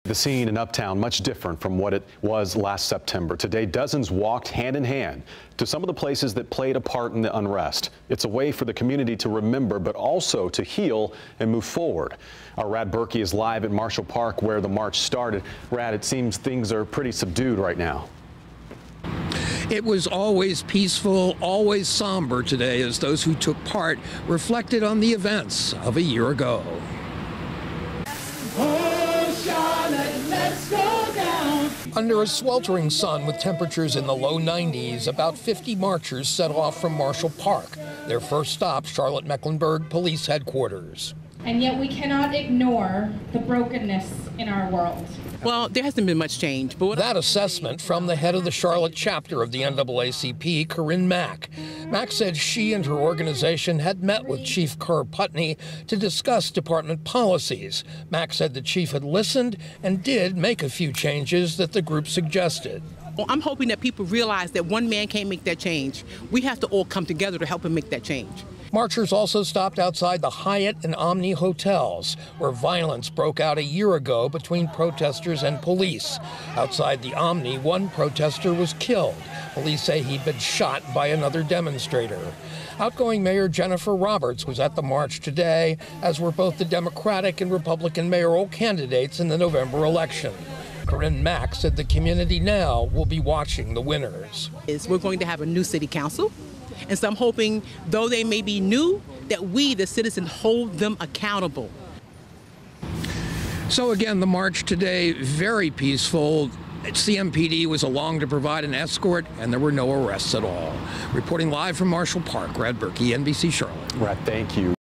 The scene in Uptown much different from what it was last September. Today, dozens walked hand in hand to some of the places that played a part in the unrest. It's a way for the community to remember, but also to heal and move forward. Our Rad Berkey is live at Marshall Park where the march started. Rad, it seems things are pretty subdued right now. It was always peaceful, always somber today as those who took part reflected on the events of a year ago. Under a sweltering sun with temperatures in the low 90s, about 50 marchers set off from Marshall Park. Their first stop, Charlotte-Mecklenburg Police Headquarters. And yet we cannot ignore the brokenness in our world. Well, there hasn't been much change. But that assessment from the head of the Charlotte chapter of the NAACP, Corinne Mack. Mack said she and her organization had met with Chief Kerr Putney to discuss department policies. Mack said the chief had listened and did make a few changes that the group suggested. Well, I'm hoping that people realize that one man can't make that change. We have to all come together to help him make that change. Marchers also stopped outside the Hyatt and Omni hotels, where violence broke out a year ago between protesters and police. Outside the Omni, one protester was killed. Police say he'd been shot by another demonstrator. Outgoing Mayor Jennifer Roberts was at the march today, as were both the Democratic and Republican mayoral candidates in the November election. Corinne Mack said the community now will be watching the winners. We're going to have a new city council. And so I'm hoping, though they may be new, that we, the citizens, hold them accountable. So again, the march today, very peaceful. CMPD was along to provide an escort, and there were no arrests at all. Reporting live from Marshall Park, Rad Berkey, NBC Charlotte. Rad, thank you.